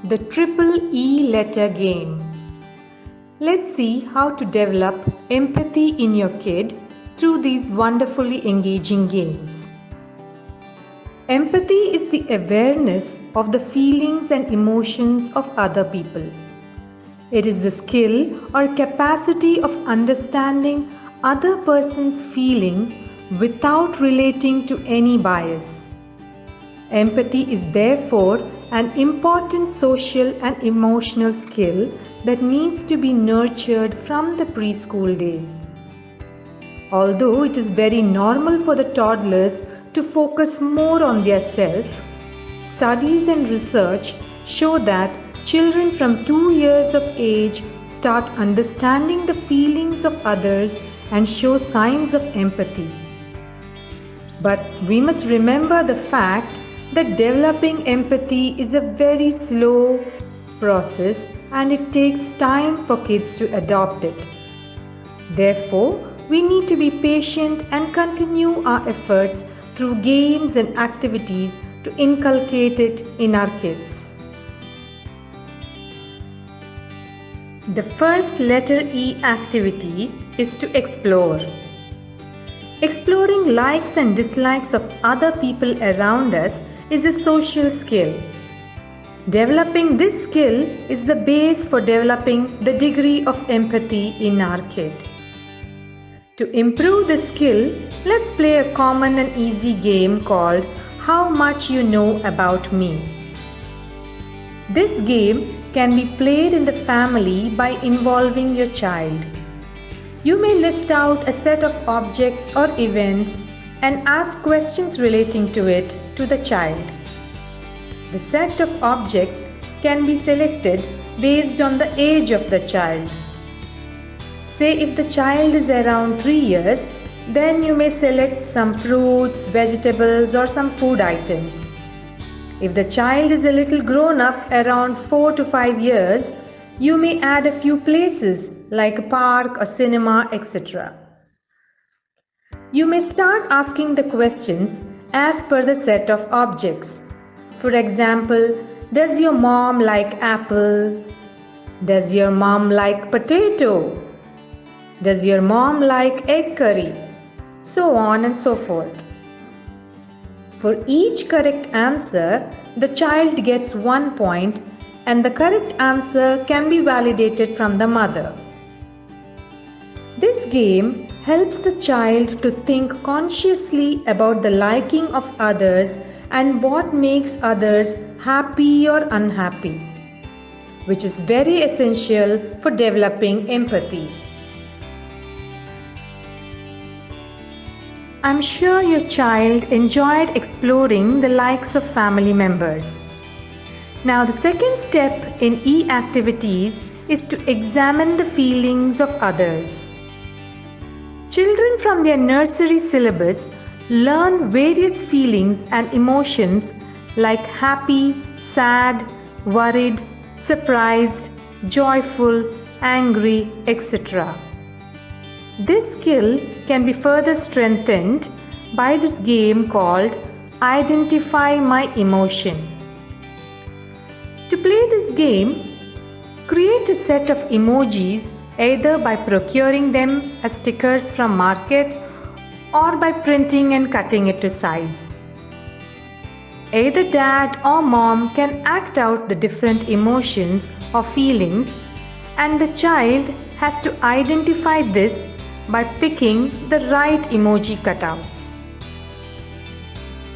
The Triple E Letter Game. Let's see how to develop empathy in your kid through these wonderfully engaging games. Empathy is the awareness of the feelings and emotions of other people. It is the skill or capacity of understanding other person's feeling without relating to any bias. Empathy is therefore an important social and emotional skill that needs to be nurtured from the preschool days. Although it is very normal for the toddlers to focus more on their self, studies and research show that children from 2 years of age start understanding the feelings of others and show signs of empathy. But we must remember the fact that developing empathy is a very slow process and it takes time for kids to adopt it. Therefore, we need to be patient and continue our efforts through games and activities to inculcate it in our kids. The first letter E activity is to explore. Exploring likes and dislikes of other people around us is a social skill. Developing this skill is the base for developing the degree of empathy in our kid. To improve the skill, let's play a common and easy game called How Much You Know About Me. This game can be played in the family by involving your child. You may list out a set of objects or events and ask questions relating to it to the child. The set of objects can be selected based on the age of the child. Say if the child is around 3 years, then you may select some fruits, vegetables or some food items. If the child is a little grown up around 4 to 5 years, you may add a few places like a park or cinema, etc. You may start asking the questions as per the set of objects. For example, does your mom like apple? Does your mom like potato? Does your mom like egg curry? So on and so forth. For each correct answer, the child gets 1 point and the correct answer can be validated from the mother. This game helps the child to think consciously about the liking of others and what makes others happy or unhappy, which is very essential for developing empathy. I'm sure your child enjoyed exploring the likes of family members. Now the second step in E activities is to examine the feelings of others. Children from their nursery syllabus learn various feelings and emotions like happy, sad, worried, surprised, joyful, angry, etc. This skill can be further strengthened by this game called Identify My Emotion. To play this game, create a set of emojis either by procuring them as stickers from market or by printing and cutting it to size. Either dad or mom can act out the different emotions or feelings, and the child has to identify this by picking the right emoji cutouts.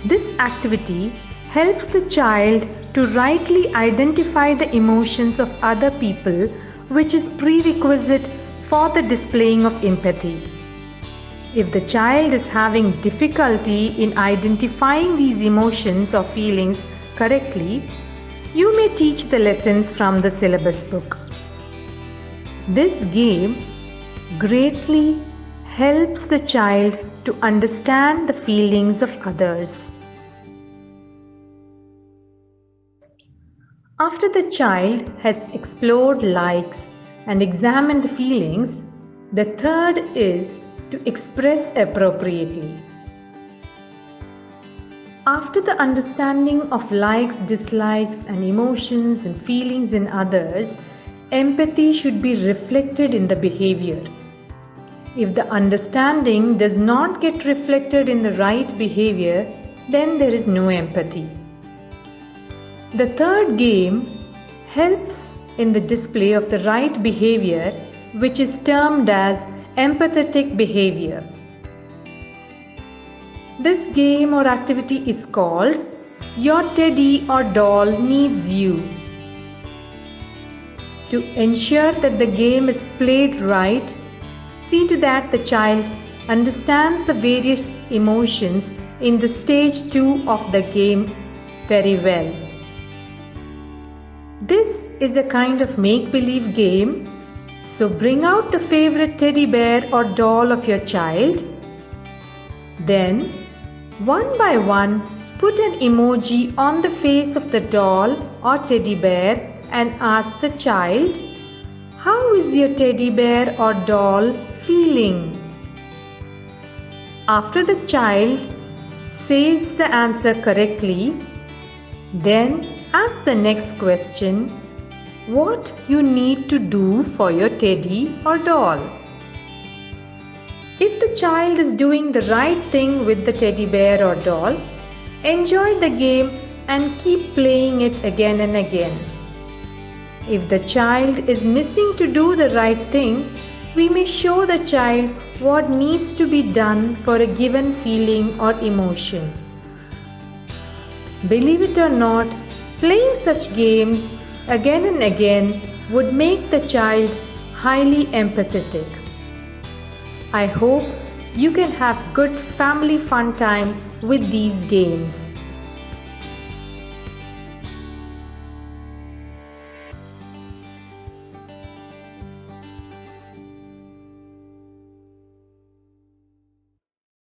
This activity helps the child to rightly identify the emotions of other people, which is prerequisite for the displaying of empathy. If the child is having difficulty in identifying these emotions or feelings correctly, you may teach the lessons from the syllabus book. This game greatly helps the child to understand the feelings of others. After the child has explored likes and examined feelings, the third is to express appropriately. After the understanding of likes, dislikes, and emotions and feelings in others, empathy should be reflected in the behavior. If the understanding does not get reflected in the right behavior, then there is no empathy. The third game helps in the display of the right behavior, which is termed as empathetic behavior. This game or activity is called Your Teddy or Doll Needs You. To ensure that the game is played right, see to that the child understands the various emotions in the stage 2 of the game very well. This is a kind of make-believe game, so bring out the favorite teddy bear or doll of your child. Then, one by one, put an emoji on the face of the doll or teddy bear and ask the child, "How is your teddy bear or doll feeling?" After the child says the answer correctly, then ask the next question, what you need to do for your teddy or doll. If the child is doing the right thing with the teddy bear or doll, enjoy the game and keep playing it again and again. If the child is missing to do the right thing, we may show the child what needs to be done for a given feeling or emotion. Believe it or not, playing such games again and again would make the child highly empathetic. I hope you can have good family fun time with these games.